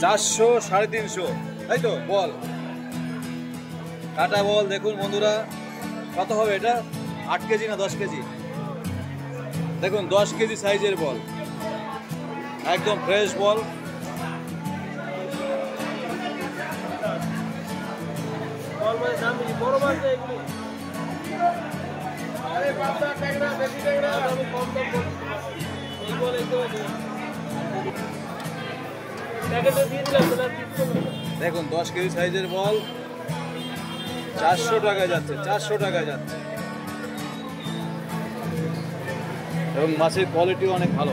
400 350 তাই তো বল, কাটা বল দেখুন বন্ধুরা কত হবে এটা, 8 কেজি না 10 কেজি, দেখুন 10 কেজি সাইজের বল, একদম ফ্রেশ বল। দেখুন 10 কেজি সাইজের বল 400 টাকায় যাচ্ছে, 400 টাকায় যাচ্ছে, এবং মাছের কোয়ালিটি অনেক ভালো,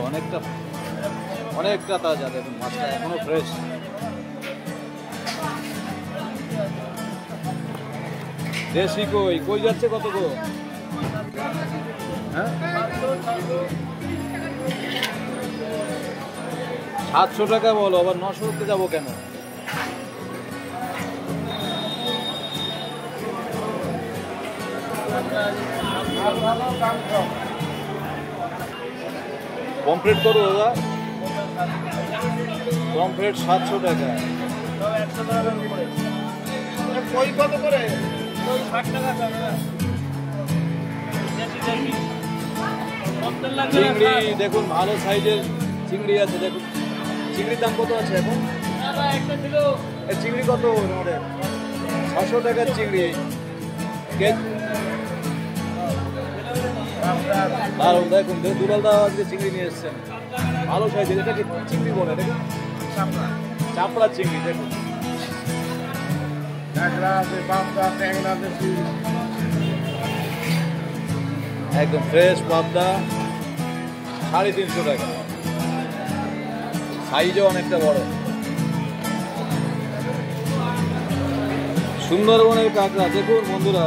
অনেকটা তাজা, দেখুন মাছটা এখনো ফ্রেশ। দেশি কই যাচ্ছে কত গো? হ্যাঁ 700 টাকা বলো, আবার 900 যাবো কেন? পমফ্রেট করো দাদা, পমফ্রেট 700 টাকা। কই কত করে? 60 টাকা। চিংড়ি দেখুন ভালো সাইজের চিংড়ি আছে, দেখুন চিংড়ির দাম কত আছে এখন? চিংড়ি কত আমাদের? 600 টাকার চিংড়ি। ভালো দেখুন দুলালদা আজকে চিংড়ি নিয়ে এসছেন, ভালো সাইজের। এটাকে চিংড়ি বলে, দেখুন চাপড়া চিংড়ি, দেখুন একদম ফ্রেশ পাবদা 350 টাকা, সাইজও অনেকটা বড়। সুন্দরবনের কাঁকড়া দেখুন বন্ধুরা,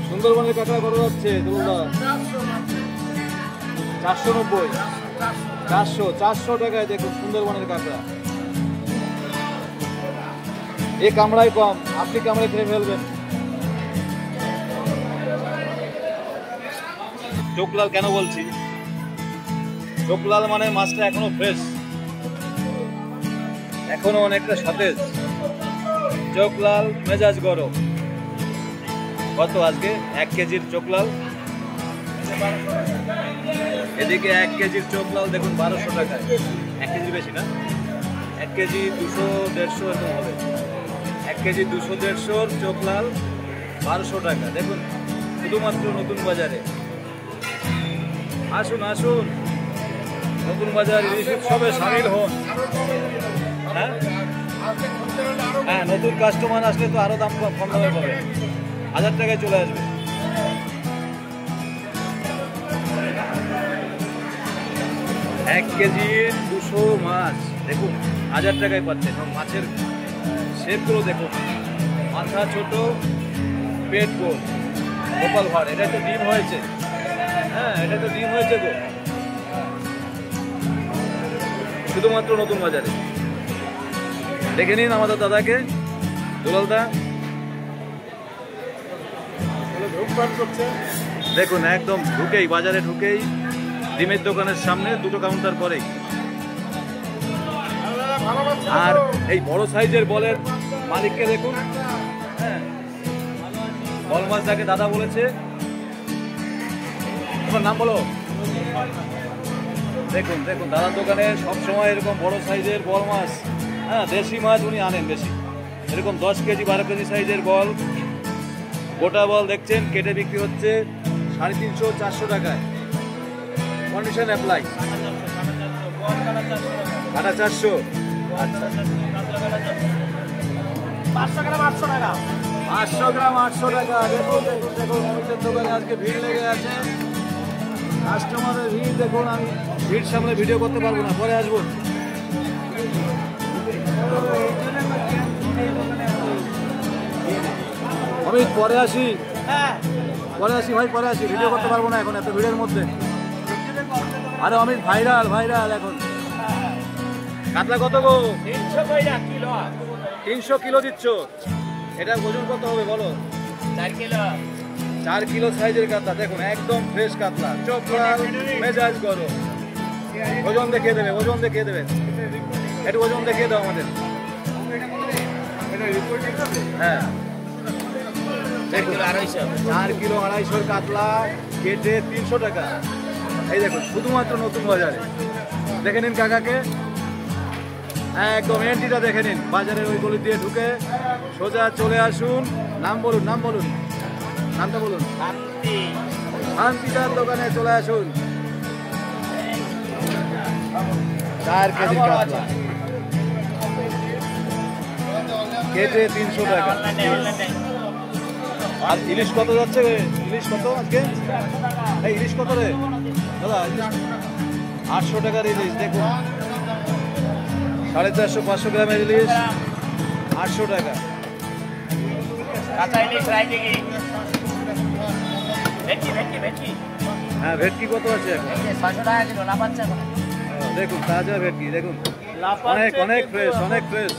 সুন্দরবনের কাঁকড়া কত যাচ্ছে দুলালদা? 490, 400 টাকায় দেখুন সুন্দরবনের কাঁকড়া। এই কামড়ায় কম, আপনি কামড়ায় খেয়ে ফেলবেন। চোখলাল কেন বলছি? চোখলাল মানে মাছটা এখনো ফ্রেশ, এখনো অনেকটা সতেজ। চোখলাল মেজাজ গরম। কত আজকে 1 কেজির চোখলাল? এদিকে 1 কেজির চোখলাল দেখুন 1200 টাকায়। 1 কেজি বেশি না, 1 কেজি 200-150 এরকম হবে। 1 কেজি 200-150 চোখলাল 1200 টাকা। দেখুন শুধুমাত্র নতুন বাজারে। আসুন আসুন, নতুন বাজার ইলিশ উৎসবে সামিল হন। হ্যাঁ নতুন কাস্টমার আসলে তো আরো দাম কম দামে পাবে, 1000 টাকায় চলে আসবে। এক কেজি 200 মাছ দেখুন 1000 টাকায় পাচ্ছেন, এবং মাছের শেপগুলো দেখুন, মাথা ছোট, পেট গোল, কপাল ভার। এটা তো ডিম হয়েছে, হ্যাঁ এটা তো ডিম হয়েছে গো। শুধুমাত্র নতুন বাজারে। দেখে নিন আমাদের দাদাকে, দুলালদা দেখুন একদম ঢুকেই বাজারে ঢুকেই ডিমের দোকানের সামনে দুটো কাউন্টার করেই। আর এই বড় সাইজের বলের মালিককে দেখুন, হ্যাঁ বল মাছ যাকে দাদা বলেছে, তোমার নাম বলো। দেখুন দেখুন দাদার দোকানে সবসময় এরকম বড় সাইজের বল মাছ, হ্যাঁ দেশি মাছ উনি আনেন বেশি। এরকম 10 কেজি 12 কেজি সাইজের বল, গোটা বল দেখছেন কেটে বিক্রি হচ্ছে 350-400 টাকায়। Condition apply. কাটা 400, আচ্ছা 500 গ্রাম 800 টাকা। 500 গ্রাম 800 টাকা। দেখুন দেখুন দেখুন মুখের দোকানে আজকে ভিড় লেগে আছে, কাস্টমারের ভিড় দেখুন। আমি ভিড় সামনে ভিডিও করতে পারবো না, পরে আসবো। অমিত পরে আসি, পরে আসি ভাই, পরে আসি, ভিডিও করতে পারবো না এখন এত ভিড়ের মধ্যে। আরে অমিত ভাইরাল ভাইরাল এখন। কাতলা কত গো? 300 কিলো দিচ্ছ। এটার ওজন কত হবে বলো? 4 কিলো। 4 কিলো সাইজের কাতলা দেখুন, একদম ফ্রেশ কাতলা, চোখ লাল, মেজাজ গরম। ওজন দেখিয়ে দেবে, ওজন দেখিয়ে দেবে। একটু ওজন দেখিয়ে দাও আমাদের। হ্যাঁ 4 কিলো 250। 4 কিলো 250 কাতলা কেটে 300 টাকা। এই দেখুন শুধুমাত্র নতুন বাজারে। দেখে নিন কাকাকে, একদম এন্ট্রিটা দেখে নিন। বাজারের ওই গলি দিয়ে ঢুকে সোজা চলে আসুন। নাম বলুন, নাম বলুন, নামটা বলুন। শান্তিদার দোকানে চলে আসুন। 4 কেজি কাতলা কেটে 300 টাকা। আর ইলিশ কত যাচ্ছে? ইলিশ কত আজকে? এই ইলিশ কত রে দাদা? 800 টাকার ইলিশ। দেখুন 450-500 গ্রামের ইলিশ 800 টাকা। কাঁচা ইলিশ রাইদিঘি ভেটকি হ্যাঁ ভেটকি কত আছে এখন? 600 টাকা কিলো লাফাচ্ছে এখন। দেখুন তাজা ভেটকি দেখুন, অনেক অনেক ফ্রেশ, অনেক ফ্রেশ।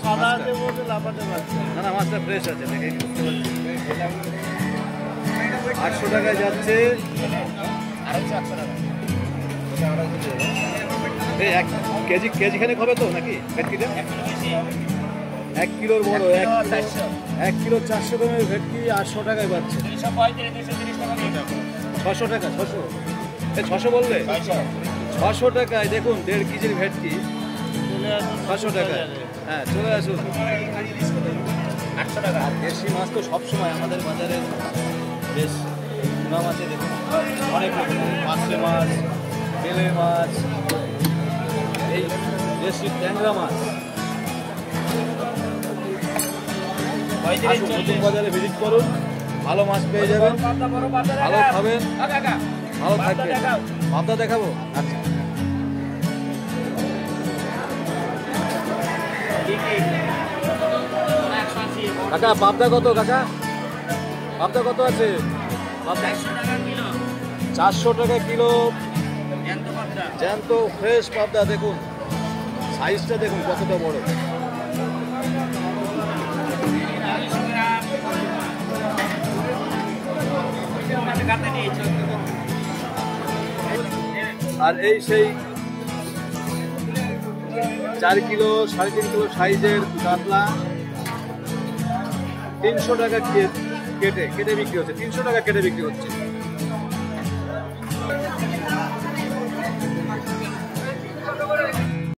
না না মাছটা ফ্রেশ আছে, দেখে বুঝতে পারছি। 800 টাকায় যাচ্ছে। 250 টাকা। এই 1 কেজি খানিক হবে তো নাকি ভেটকিটা? 1 কিলোর বড়, 1 কিলো 400 গ্রামের ভেটকি 800 টাকায় পাচ্ছে। 235-230 টাকা দিয়ে দাও। 600 টাকা, 600। এই 600 বললে? 600 টাকায় দেখুন 1.5 কেজির ভেটকি 600 টাকায়। হ্যাঁ চলে আসুন। 800 টাকা। দেশি মাছ তো সবসময় আমাদের বাজারে বেশ সুনাম আছে। দেখুন অনেক মাছলে মাছ, বেলে মাছ, এই দেশি ট্যাংরা মাছ। আসুন নতুন বাজারে ভিজিট করুন, ভালো মাছ পেয়ে যাবেন, ভালো খাবেন, ভালো থাকবেন। পাবদা দেখাবো? আচ্ছা কাকা পাবদা কত? কাকা পাবদা কত আছে? 400 টাকা কিলো জ্যান্ত ফ্রেশ পাবদা। দেখুন সাইজটা দেখুন কতটা বড়। আর এই সেই 4 কিলো 3.5 কিলো সাইজের কাতলা 300 টাকা কেটে বিক্রি হচ্ছে। 300 টাকা কেটে বিক্রি হচ্ছে।